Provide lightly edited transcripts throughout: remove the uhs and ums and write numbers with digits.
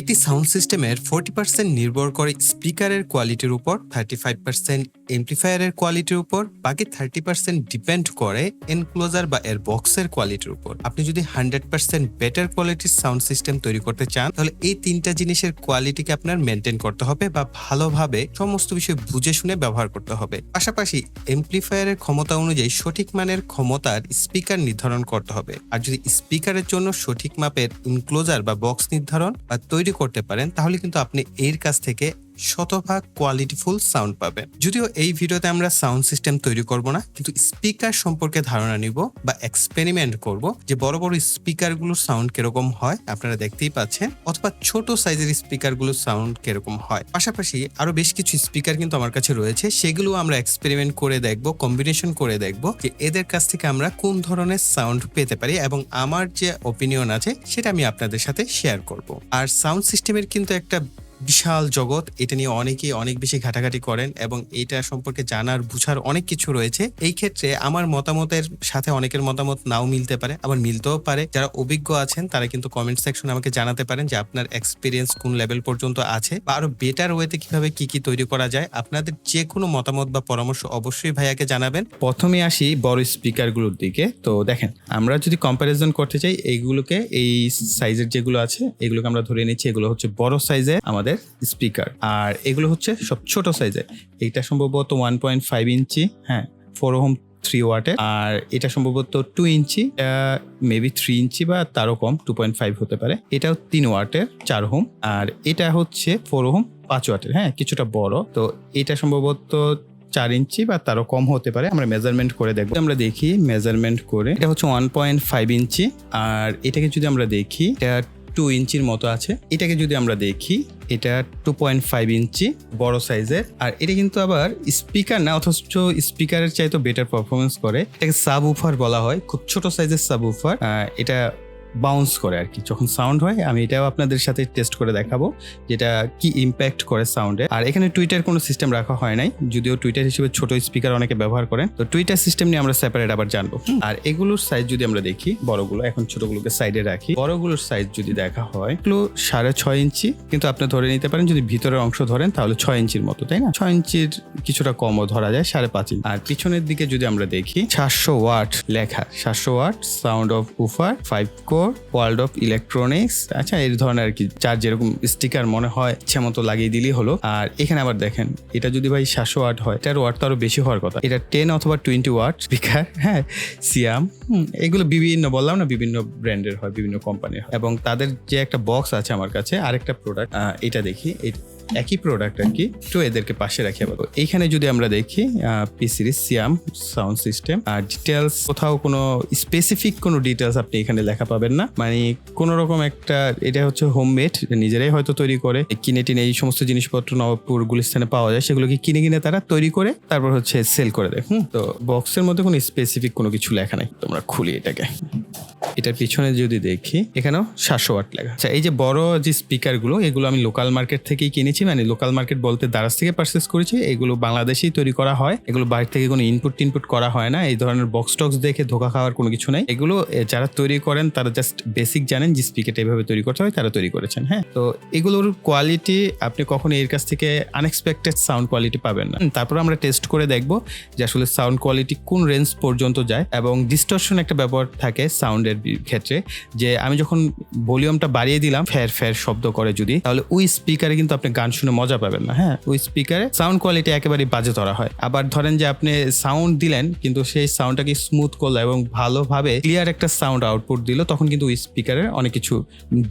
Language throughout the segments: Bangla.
একটি সাউন্ড সিস্টেমের 40% নির্ভর করে স্পিকারের কোয়ালিটির উপর, 35% এমপ্লিফায়ারের কোয়ালিটির উপর, বাকি 30% ডিপেন্ড করে এনক্লোজার বা এর বক্সের কোয়ালিটির উপর। আপনি যদি 100% বেটার কোয়ালিটির সাউন্ড সিস্টেম তৈরি করতে চান, তাহলে এই তিনটা জিনিসের কোয়ালিটিকে আপনার মেনটেন করতে হবে বা ভালোভাবে সমস্ত বিষয় বুঝে শুনে ব্যবহার করতে হবে। পাশাপাশি এমপ্লিফায়ারের ক্ষমতা অনুযায়ী সঠিক মানের ক্ষমতার স্পিকার নির্ধারণ করতে হবে। আর যদি স্পিকারের জন্য সঠিক মাপের এনক্লোজার বা বক্স নির্ধারণ বা তৈরি করতে পারেন, তাহলে কিন্তু আপনি এর কাছ থেকে শতভাগ কোয়ালিটিফুল সাউন্ড পাবেন। যদিও এই ভিডিওতে আমরা সাউন্ড সিস্টেম তৈরি করব না, কিন্তু স্পিকার সম্পর্কে ধারণা নিব বা এক্সপেরিমেন্ট করব যে বড় বড় স্পিকারগুলোর সাউন্ড কিরকম হয় আপনারা দেখতেই পাচ্ছেন, অথবা ছোট সাইজের স্পিকারগুলোর সাউন্ড কিরকম হয়। পাশাপাশি আরো বেশ কিছু স্পিকার কিন্তু আমার কাছে রয়েছে, সেগুলো আমরা এক্সপেরিমেন্ট করে দেখব, কম্বিনেশন করে দেখব যে এদের কাছ থেকে আমরা কোন ধরনের সাউন্ড পেতে পারি, এবং আমার যে অপিনিয়ন আছে সেটা আমি আপনাদের সাথে শেয়ার করব। আর সাউন্ড সিস্টেমের কিন্তু একটা বিশাল জগৎ, এটা নিয়ে অনেকেই অনেক বেশি ঘাটাঘাটি করেন এবং এটা সম্পর্কে জানার বুঝার অনেক কিছু রয়েছে। এই ক্ষেত্রে আমার মতামতের সাথে অনেকের মতামত নাও মিলতে পারে, আবার মিলতেও পারে। যারা অভিজ্ঞ আছেন তারা কিন্তু কমেন্ট সেকশনে আমাকে জানাতে পারেন যে আপনার এক্সপিরিয়েন্স কোন লেভেল পর্যন্ত আছে, বা আরো বেটার ওয়েতে কিভাবে কি তৈরি করা যায়। আপনাদের যে কোনো মতামত বা পরামর্শ অবশ্যই ভাইয়াকে জানাবেন। প্রথমে আসি বড় স্পিকারগুলোর দিকে। তো দেখেন, আমরা যদি কম্পারিজন করতে চাই এইগুলোকে, এই সাইজের যেগুলো আছে এগুলোকে আমরা ধরে নিচ্ছি এগুলো হচ্ছে বড় সাইজের আমাদের স্পিকার, আর এগুলো হচ্ছে সব ছোট সাইজের। এটা সম্ভবত 1.5 ইঞ্চি, হ্যাঁ, 4 ওহম 3 ওয়াটের, আর এটা সম্ভবত 2 ইঞ্চি, মেবি 3 ইঞ্চি বা তারও কম, 2.5 হতে পারে। এটাও 3 ওয়াটের 4 ওহম, আর এটা হচ্ছে 4 ওহম 5 ওয়াটের, হ্যাঁ, কিছুটা বড়। তো এটা সম্ভবত 4 ইঞ্চি বা তারও কম হতে পারে। আমরা মেজারমেন্ট করে দেখবো। আমরা দেখি মেজারমেন্ট করে, এটা হচ্ছে 1.5 ইঞ্চি, আর এটাকে যদি আমরা দেখি এটা 2 ইঞ্চির মতো আছে। এটাকে যদি আমরা দেখি এটা 2.5 ইঞ্চি বড় সাইজের, আর এটা কিন্তু আবার স্পিকার না, অথচ স্পিকারের চাইতে বেটার পারফরমেন্স করে। এটাকে সাব উফার বলা হয়, খুব ছোট সাইজের সাব উফার। এটা বাউন্স করে আর কি যখন সাউন্ড হয়। আমি এটাও আপনাদের সাথে টেস্ট করে দেখাবো যেটা কি ইম্প্যাক্ট করে সাউন্ডে। আর এখানে টুইটার কোনো সিস্টেম রাখা হয় নাই, যদিও টুইটার হিসেবে ছোট স্পিকার অনেকে ব্যবহার করেন। তো টুইটার সিস্টেম নিয়ে আমরা সেপারেট আবার জানবো। আর এগুলোর সাইজ যদি আমরা দেখি, বড়গুলো, এখন ছোটগুলোকে সাইডে রাখি, বড়গুলোর সাইজ যদি দেখা হয় এগুলো 6.5 ইঞ্চি, কিন্তু আপনি ধরে নিতে পারেন যদি ভিতরের অংশ ধরেন তাহলে 6 ইঞ্চির মতো, তাই না? 6 ইঞ্চির কিছুটা কমও ধরা যায়, 5.5 ইঞ্চি। আর পিছনের দিকে যদি আমরা দেখি 700 ওয়াট লেখা, 700 watt sound of woofer 5 core world of electronics. আচ্ছা, এই ধরনের আর কি, যার যেরকম স্টিকার মনে হয় ইচ্ছা মতো লাগিয়ে দিলেই হলো। আর এখানে আবার দেখেন, এটা যদি ভাই 700 ওয়াট হয়, এটার ওয়াট তো আরো বেশি হওয়ার কথা। এটা 10 অথবা 20 ওয়াট স্পিকার, হ্যাঁ, সিয়াম, এগুলো বিভিন্ন, বললাম না, বিভিন্ন ব্র্যান্ডের হয়, বিভিন্ন কোম্পানির হয়। এবং তাদের যে একটা বক্স আছে আমার কাছে, আরেকটা প্রোডাক্ট, এটা দেখি, একই প্রোডাক্ট আর কি, তো এদেরকে পাশে রাখি। আবার এইখানে যদি আমরা দেখি পি সিরিজ সিয়াম সাউন্ড সিস্টেম, আর ডিটেলস কোথাও কোনো স্পেসিফিক কোনো ডিটেলস আপনি এখানে লেখা পাবেন না, মানে কোন রকম একটা, এটা হচ্ছে হোমমেড, নিজেরাই হয়তো তৈরি করে, কিনে টিনে এই সমস্ত জিনিসপত্র নবাবপুর গুলিস্তানে পাওয়া যায়, সেগুলোকে কিনে তারা তৈরি করে তারপর হচ্ছে সেল করে দেয়। তো বক্সের মধ্যে কোনো স্পেসিফিক কোনো কিছু লেখা নাই। তোমরা খুলি এটাকে, এটার পিছনে যদি দেখি এখানেও 700 ওয়াট লেখা। আচ্ছা, এই যে বড় যে স্পিকারগুলো, এগুলো আমি লোকাল মার্কেট থেকেই কিনেছি, মানে লোকাল মার্কেট বলতে দারাজ থেকে পারচেস করেছি। এগুলো বাংলাদেশেই তৈরি করা হয়, এগুলো বাইরে থেকে কোনো ইনপুট করা হয় না। এই ধরনের বক্স টক্স দেখে ধোকা খাওয়ার কোনো কিছু নাই। এগুলো যারা তৈরি করেন তারা জাস্ট বেসিক জানেন যে স্পিকারটা এভাবে তৈরি করতে হয়, তারা তৈরি করেছেন। হ্যাঁ, তো এগুলোর কোয়ালিটি আপনি কখনো এর কাছ থেকে আনএক্সপেক্টেড সাউন্ড কোয়ালিটি পাবেন না। তারপর আমরা টেস্ট করে দেখবো যে আসলে সাউন্ড কোয়ালিটি কোন রেঞ্জ পর্যন্ত যায়, এবং ডিস্টরশন একটা ব্যাপার থাকে সাউন্ডের ক্ষেত্রে, যে আমি যখন ভলিউমটা বাড়িয়ে দিলাম ফ্যার শব্দ করে যদি, তাহলে ওই স্পিকারে কিন্তু আপনি গান শুনে মজা পাবেন না। হ্যাঁ, ওই স্পিকারে সাউন্ড কোয়ালিটি একেবারে বাজে ধরা হয়। আবার ধরেন যে আপনি সাউন্ড দিলেন কিন্তু সেই সাউন্ডটাকে স্মুথ করলো এবং ভালোভাবে ক্লিয়ার একটা সাউন্ড আউটপুট দিল, তখন কিন্তু ওই স্পিকারের অনেক কিছু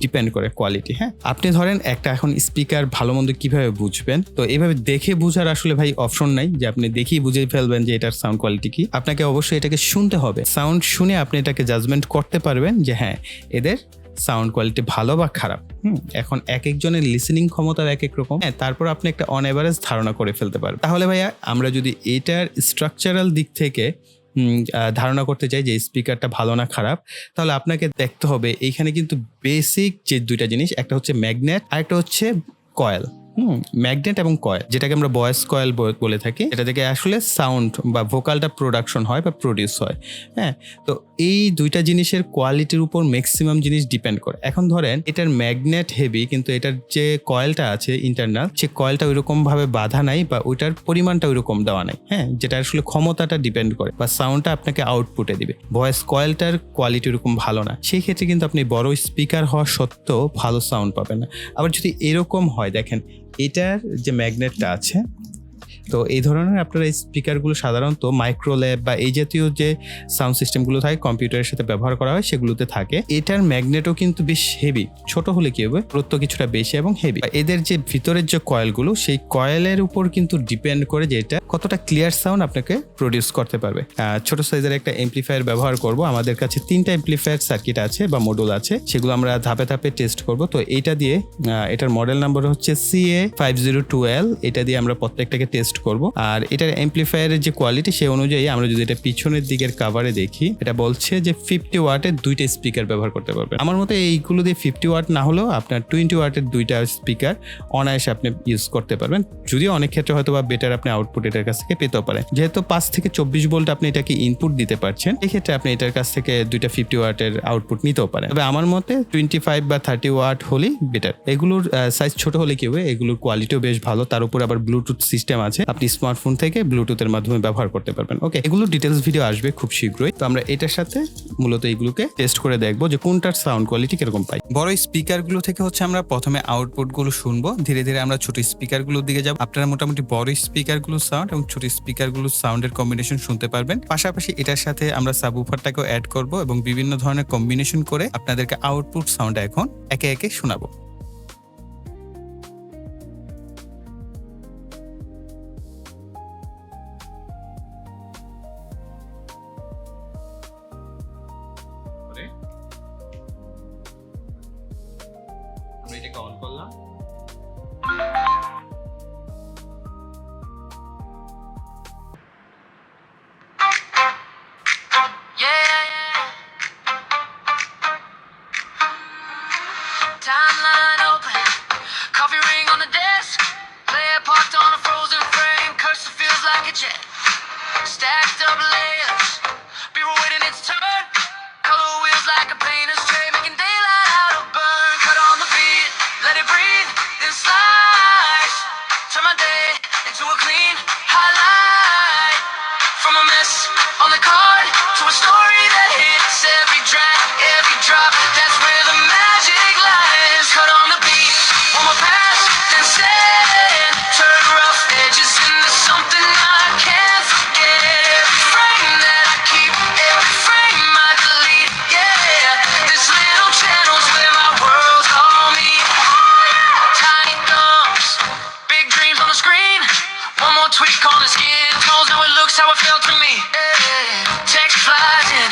ডিপেন্ড করে কোয়ালিটি। হ্যাঁ, আপনি ধরেন একটা এখন স্পিকার ভালো মন্দ কিভাবে বুঝবেন? তো এইভাবে দেখে বুঝার আসলে ভাই অপশন নাই যে আপনি দেখেই বুঝে ফেলবেন যে এটার সাউন্ড কোয়ালিটি কি। আপনাকে অবশ্যই এটাকে শুনতে হবে, সাউন্ড শুনে আপনি এটাকে জাজমেন্ট করতে পারবেন যে হ্যাঁ, এদের সাউন্ড কোয়ালিটি ভালো বা খারাপ। এখন এক একজনের লিসেনিং ক্ষমতা এক এক রকম, তারপর আপনি একটা অন এভারেজ ধারণা করে ফেলতে পারবেন। তাহলে ভাইয়া আমরা যদি এটার স্ট্রাকচারাল দিক থেকে ধারণা করতে চাই যে স্পিকারটা ভালো না খারাপ, তাহলে আপনাকে দেখতে হবে এইখানে কিন্তু বেসিক যে দুইটা জিনিস, একটা হচ্ছে ম্যাগনেট আর একটা হচ্ছে কয়েল। ম্যাগনেট এবং কয়েল, যেটাকে আমরা ভয়েস কয়েল বলে থাকি, এটা থেকে আসলে সাউন্ড বা ভোকালটা প্রোডাকশন হয় বা প্রডিউস হয়। হ্যাঁ, তো এই দুইটা জিনিসের কোয়ালিটির উপর ম্যাক্সিমাম জিনিস ডিপেন্ড করে। এখন ধরেন এটার ম্যাগনেট হেভি, কিন্তু এটার যে কয়েলটা আছে ইন্টারনাল, সে কয়েলটা ওইরকম ভাবে বাধা নাই বা ওইটার পরিমাণটা ওইরকম দেওয়া নাই। হ্যাঁ, যেটা আসলে ক্ষমতাটা ডিপেন্ড করে বা সাউন্ডটা আপনাকে আউটপুটে দিবে। ভয়েস কয়েলটার কোয়ালিটি ওরকম ভালো না, সেই ক্ষেত্রে কিন্তু আপনি বড় স্পিকার হওয়া সত্ত্বেও ভালো সাউন্ড পাবেন না। আবার যদি এরকম হয়, দেখেন এটার যে ম্যাগনেটটা আছে, তো এই ধরনের আপনারা স্পিকারগুলো সাধারণত মাইক্রোল্যাব বা এই জাতীয় যে সাউন্ড সিস্টেমগুলো থাকে কম্পিউটারের সাথে ব্যবহার করা হয় সেগুলোতে থাকে। এটার ম্যাগনেটও কিন্তু বেশ হেভি, ছোট হলে কি হবে, দূরত্ব কিছুটা বেশি এবং হেভি। এদের যে ভিতরের যে কয়েলগুলো, সেই কয়েলের উপর কিন্তু ডিপেন্ড করে যে এটা কতটা ক্লিয়ার সাউন্ড আপনাকে প্রডিউস করতে পারবে। ছোট সাইজের একটা এমপ্লিফায়ার ব্যবহার করব। আমাদের কাছে 3টা এমপ্লিফায়ার সার্কিট আছে বা মডুল আছে, সেগুলো আমরা ধাপে ধাপে টেস্ট করব। তো এইটা দিয়ে, এটার মডেল নাম্বার হচ্ছে CA5012, এটা দিয়ে আমরা প্রত্যেকটাকে টেস্ট করব। আর এটার এমপ্লিফায়ারের যে কোয়ালিটি, সেই অনুযায়ী আমরা যদি এটা পিছনের দিকের কভারে দেখি, এটা বলছে যে 50 ওয়াটের 2টা স্পিকার ব্যবহার করতে পারবেন। আমার মতে এইগুলো দিয়ে 50 ওয়াট না হলেও আপনার 20 ওয়াটের 2টা স্পিকার অনায়াসে আপনি ইউজ করতে পারবেন। যদিও অনেক ক্ষেত্রে হয়তো বা বেটার আপনি আউটপুট এটার কাছ থেকে পেতেও পারেন। যেহেতু 5 থেকে 24 ভোল্ট আপনি এটাকে ইনপুট দিতে পারছেন, এক্ষেত্রে আপনি এটার কাছ থেকে 2টা 50 ওয়াটের আউটপুট নিতেও পারেন। তবে আমার মতে 25 বা 30 ওয়াট হলেই বেটার। এগুলোর সাইজ ছোট হলে কি হবে, এগুলোর কোয়ালিটিও বেশ ভালো, তার উপর আবার ব্লুটুথ সিস্টেম আছে, আপনি স্মার্টফোন থেকে ব্লুটুথের মাধ্যমে ব্যবহার করতে পারবেন। ওকে, এগুলোর ডিটেলস ভিডিও আসবে খুব শীঘ্রই। তো আমরা এটার সাথে মূলত এইগুলোকে টেস্ট করে দেখবো যে কোনটার সাউন্ড কোয়ালিটি কিরকম পাই। বড় স্পিকারগুলো থেকে হচ্ছে আমরা প্রথমে আউটপুটগুলো শুনবো, ধীরে ধীরে আমরা ছোট স্পিকারগুলোর দিকে যাব। আপনারা মোটামুটি বড় স্পিকারগুলোর সাউন্ড এবং ছোট স্পিকারগুলোর সাউন্ডের কম্বিনেশন শুনতে পারবেন। পাশাপাশি এটার সাথে আমরা সাবউফারটাকেও অ্যাড করব এবং বিভিন্ন ধরনের কম্বিনেশন করে আপনাদেরকে আউটপুট সাউন্ড এখন একে একে শোনাবো। আমরা এটাকে অন করলাম। Timeline open, coffee ring on the desk, player parked on a frozen frame, cursor feels like a jet, stacked up layers, people waiting its turn, color wheels like a painter's tray, making daylight out of burn, cut on the beat, let it breathe, then slice, turn my day into a clean highlight, from a mess on the card to a story that hits every track, every drop, that's where the magic lies. Cut on the beat, one more pass, then send, turn rough edges into something I can't forget. Every frame that I keep, every frame I delete, yeah. This little channel's where my world's all me. Tiny thumbs, big dreams on the screen. One more tweak on the skin tones, now it looks how it felt to me. Yeah. Text flies in,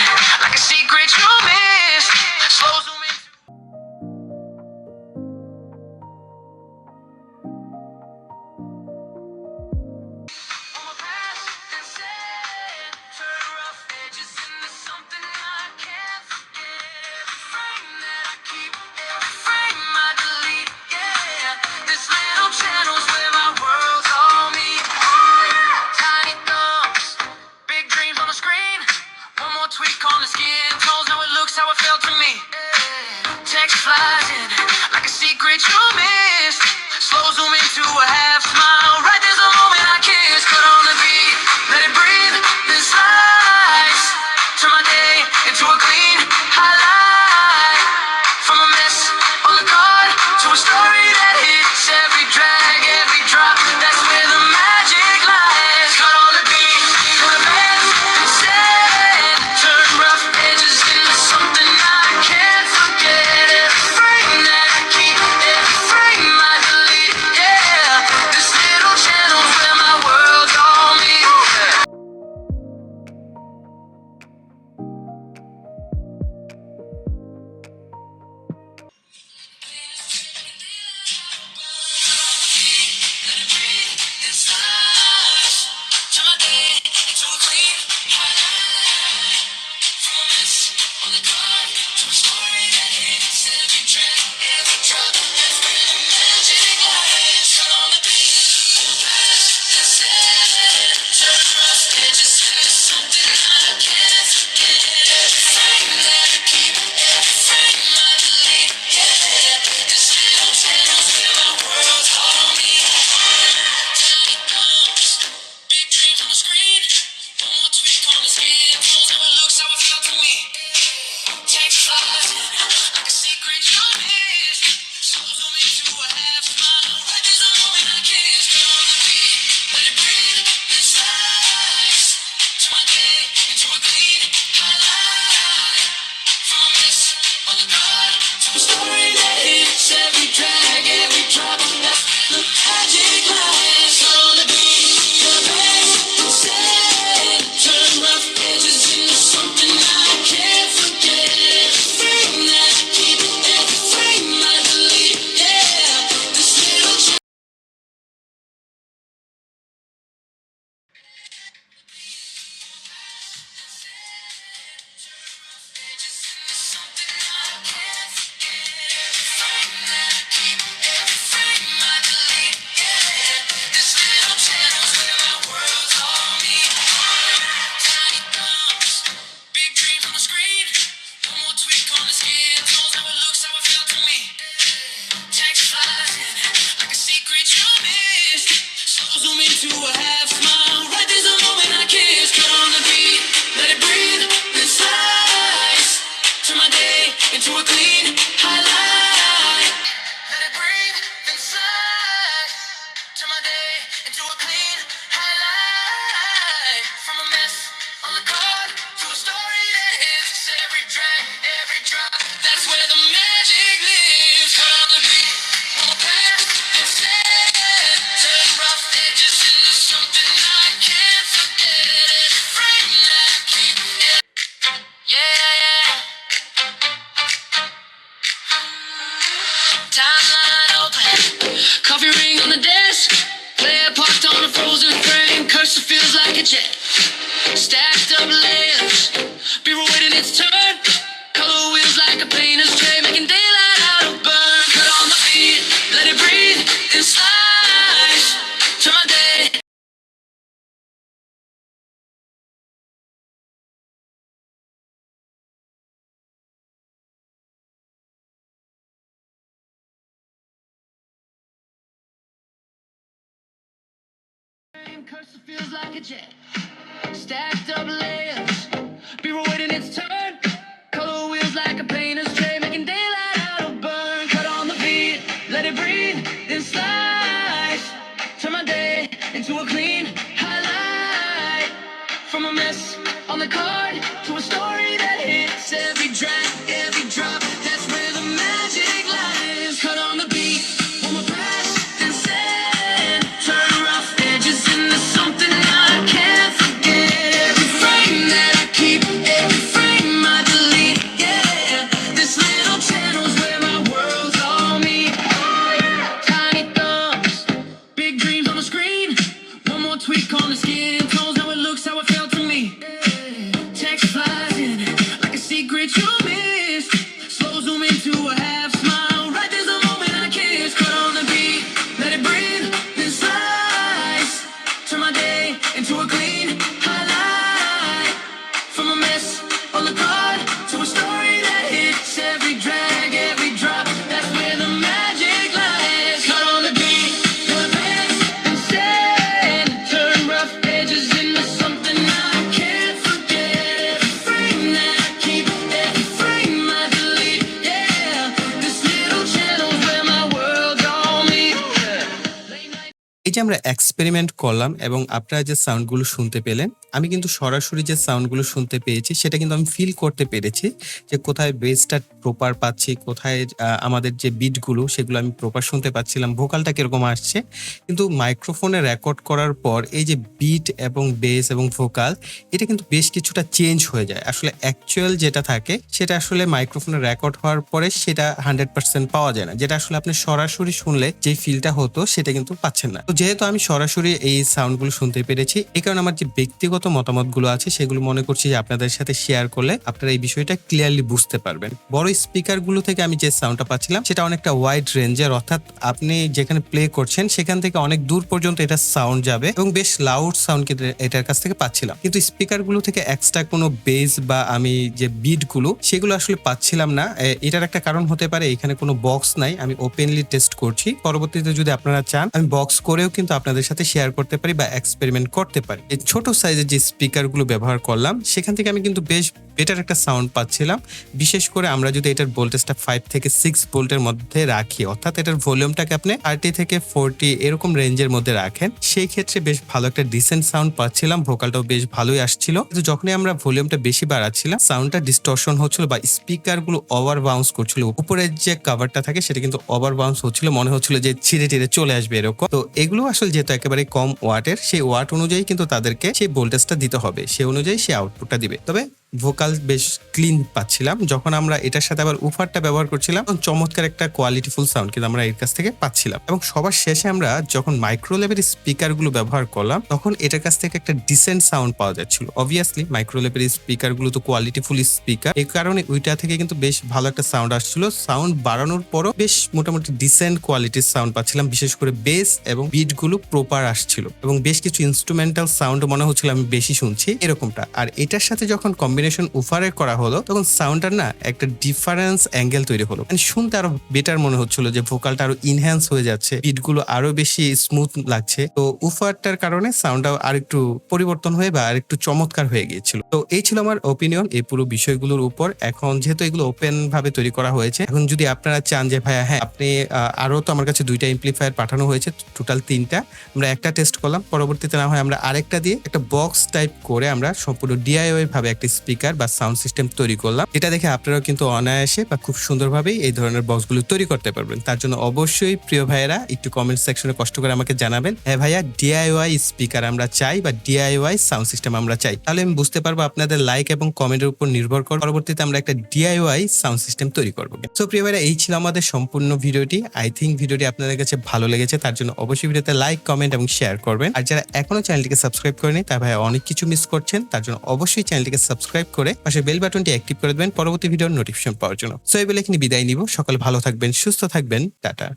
Text flying like a secret you missed. Slow zoom into a half smile. Right there's a moment I kiss. Cut on the beat, let it breathe, then slice. Turn my day into a clean highlight. Let it breathe, then slice. Turn my day into a clean highlight. From a mess on the card to a story that hits every drag, every drop. That's where the magic lives. Cut on the beat, on the path, then stand. Turn rough edges into something I can't forget. Every frame that I keep, yeah. Timeline open, coffee ring on the desk. Player parked on a frozen frame. Cursor feels like a jet. Stacked up layers, B-roll waiting its turn. Color wheels like a painter's tray, making daylight out of burn. Cut on the beat, let it breathe, then slice. Turn my day. Cursor feels like a jet. Stacked up layers, B-roll waiting its turn. Color wheels like a painter's tray, making daylight out of burn. Cut on the beat, let it breathe, then slice. Turn my day into a clean highlight. From a mess on the card to a story that hits every drag, every drop. That's where the magic lies. Cut on the beat, one more pass, then send. Turn rough edges into something I can't forget. Every frame that I keep, every frame I delete. Yeah, this little channel's where my world's all me. Tiny thumbs, big dreams on the screen. One more tweak on the skin tones, how it looks, how it felt to me. Text flies in like a secret you missed. Slow zoom into a half smile. Right there's a moment I kiss. Cut on the beat, let it breathe, then slice. Turn my day into a clean highlight. From a mess on the card to a story that hits every drag, every drop. That's where the magic lies. Cut on the beat, do it fast, then send. Turn rough edges into something I can't forget. Every frame that I keep, every frame I delete. Yeah, this little channel's where my world's all me. Late night. এই যে আমরা এক্সপেরিমেন্ট করলাম এবং আপনারা যে সাউন্ডগুলো শুনতে পেলেন, আমি কিন্তু সরাসরি যে সাউন্ডগুলো শুনতে পেয়েছি সেটা কিন্তু আমি ফিল করতে পেরেছি যে কোথায় বেসটা প্রপার পাচ্ছি, কোথায় আমাদের যে বিটগুলো সেগুলো আমি প্রপার শুনতে পাচ্ছিলাম, ভোকালটা কিরকম আসছে। কিন্তু মাইক্রোফোনে রেকর্ড করার পর এই যে বিট এবং বেস এবং ভোকাল এটা কিন্তু বেশ কিছুটা চেঞ্জ হয়ে যায়। আসলে অ্যাকচুয়াল যেটা থাকে সেটা আসলে মাইক্রোফোনে রেকর্ড হওয়ার পরে সেটা 100% পাওয়া যায় না, যেটা আসলে আপনি সরাসরি শুনলে যে ফিলটা হতো সেটা কিন্তু পাচ্ছেন না। তো যেহেতু আমি সরাসরি এই সাউন্ডগুলো শুনতে পেরেছি, এই কারণে আমার যে ব্যক্তিগত মতামতগুলো আছে সেগুলো মনে করছি যে আপনাদের সাথে শেয়ার করলে আপনারা এই বিষয়টা ক্লিয়ারলি বুঝতে পারবেন। বড় স্পিকারগুলো থেকে আমি যে সাউন্ডটা পাচ্ছিলাম সেটা অনেকটা ওয়াইড রেঞ্জের, অর্থাৎ আপনি যেখানে প্লে করছেন সেখান থেকে অনেক দূর পর্যন্ত এটা সাউন্ড যাবে এবং বেশ লাউড সাউন্ড কিন্তু এটার কাছ থেকে পাচ্ছিলাম। কিন্তু স্পিকারগুলো থেকে এক্সট্রা কোনো বেস বা আমি যে বিটগুলো সেগুলো আসলে পাচ্ছিলাম না। এটার একটা কারণ হতে পারে এখানে কোনো বক্স নাই, আমি ওপেনলি টেস্ট করছি। পরবর্তীতে যদি আপনারা চান আমি বক্স করেও কিন্তু আপনাদের সাথে শেয়ার করতে পারি বা এক্সপেরিমেন্ট করতে পারি। এই ছোট সাইজের যে স্পিকারগুলো ব্যবহার করলাম সেখান থেকে আমি কিন্তু বেশ বেটার একটা সাউন্ড পাচ্ছিলাম। বিশেষ করে আমরা যদি এটার ভোল্টেজটা 5 থেকে 6 ভোল্টের মধ্যে রাখি, অর্থাৎ এটার ভলিউমটাকে আপনি 30 থেকে 40 এরকম রেঞ্জের মধ্যে রাখেন, সেই ক্ষেত্রে বেশ ভালো একটা ডিসেন্ট সাউন্ড পাচ্ছিলাম, ভোকালটাও বেশ ভালোই আসছিল। কিন্তু যখনই আমরা ভলিউমটা বেশি বাড়াচ্ছিলাম সাউন্ডটা ডিস্টরশন হচ্ছিল বা স্পিকারগুলো ওভার বাউন্স করছিল। উপরের যে কভারটা থাকে সেটা কিন্তু ওভার বাউন্স হচ্ছিল, মনে হচ্ছিল যে ছিঁড়ে টিড়ে চলে আসবে এরকম। তো এগুলো আসলে যেহেতু একেবারে কম ওয়াটের, সেই ওয়াট অনুযায়ী কিন্তু তাদেরকে সেই ভোল্টেজটা দিতে হবে, সেই অনুযায়ী সে আউটপুটটা দিবে। তবে ভোকাল বেশ ক্লিন পাচ্ছিলাম। যখন আমরা এটার সাথে আবার উফারটা ব্যবহার করছিলাম তখন চমৎকার একটা কোয়ালিটিফুল সাউন্ড কিন্তু আমরা এর কাছ থেকে পাচ্ছিলাম। এবং সবার শেষে আমরা যখন মাইক্রো লেভেল স্পিকারগুলো ব্যবহার করলাম তখন এটার কাছ থেকে একটা ডিসেন্ট সাউন্ড পাওয়া যাচ্ছিল। অবভিয়াসলি মাইক্রো লেভেল স্পিকারগুলো তো কোয়ালিটিফুল স্পিকার, এই কারণে ওইটা থেকে কিন্তু বেশ ভালো একটা সাউন্ড আসছিল। সাউন্ড বাড়ানোর পরও বেশ মোটামুটি ডিসেন্ট কোয়ালিটির সাউন্ড পাচ্ছিলাম, বিশেষ করে বেস এবং বিটগুলো প্রপার আসছিল এবং বেশ কিছু ইনস্ট্রুমেন্টাল সাউন্ড মনে হচ্ছিল আমি বেশি শুনছি এরকমটা। আর এটার সাথে যখন কম্বিনেশন কম্বিনেশন উফারে করা হলো তখন সাউন্ডটার না একটা ডিফারেন্স অ্যাঙ্গেল তৈরি হলো, মানে শুনতে আরো বেটার মনে হচ্ছিল, যে ভোকালটা আরো ইনহ্যান্স হয়ে যাচ্ছে, বিটগুলো আরো বেশি স্মুথ লাগছে। তো উফারটার কারণে সাউন্ডটাও আরেকটু পরিবর্তন হয়ে বা আরেকটু চমৎকার হয়ে গিয়েছিল। তো এই ছিল আমার ওপিনিয়ন এই পুরো বিষয়গুলোর উপর। এখন যেহেতু এগুলো ওপেন ভাবে তৈরি করা হয়েছে, এখন যদি আপনারা চান যে ভাইয়া হ্যাঁ আপনি আরো, তো আমার কাছে 2টা এমপ্লিফায়ার পাঠানো হয়েছে, টোটাল 3টা, আমরা একটা টেস্ট করলাম, পরবর্তীতে না হয় আমরা আরেকটা দিয়ে একটা বক্স টাইপ করে আমরা সম্পূর্ণ ডিআইওয়াই ভাবে একটা স্পিকার বা সাউন্ড সিস্টেম তৈরি করলাম। এটা দেখে আপনারাও কিন্তু অনায়াসে বা খুব সুন্দরভাবেই এই ধরনের বক্সগুলো তৈরি করতে পারবেন। তার জন্য অবশ্যই প্রিয় ভাইয়েরা একটু কমেন্ট সেকশনে কষ্ট করে আমাকে জানাবেন, হ্যাঁ ভাইয়া ডিআইওয়াই স্পিকার আমরা চাই বা ডিআইওয়াই সাউন্ড সিস্টেম আমরা চাই। তাহলে আমি বুঝতে পারবো আপনাদের লাইক এবং কমেন্টের উপর নির্ভর করে পরবর্তীতে আমরা একটা ডিআইওয়াই সাউন্ড সিস্টেম তৈরি করবো। সো প্রিয় ভাইরা, এই ছিল আমাদের সম্পূর্ণ ভিডিওটি। আই থিঙ্ক ভিডিওটি আপনাদের কাছে ভালো লেগেছে, তার জন্য অবশ্যই ভিডিওতে লাইক, কমেন্ট এবং শেয়ার করবেন। আর যারা এখনো চ্যানেলটিকে সাবস্ক্রাইব করেনি তার ভাই অনেক কিছু মিস করছেন, তার জন্য অবশ্যই চ্যানেলটিকে সাবস্ক্রাইব করে পাশে বেল বাটনটি অ্যাক্টিভ করে দেবেন পরবর্তী ভিডিওর নোটিফিকেশন পাওয়ার জন্য। সো এই বলে এখানে বিদায় নিব। সকলে ভালো থাকবেন, সুস্থ থাকবেন, টাটা।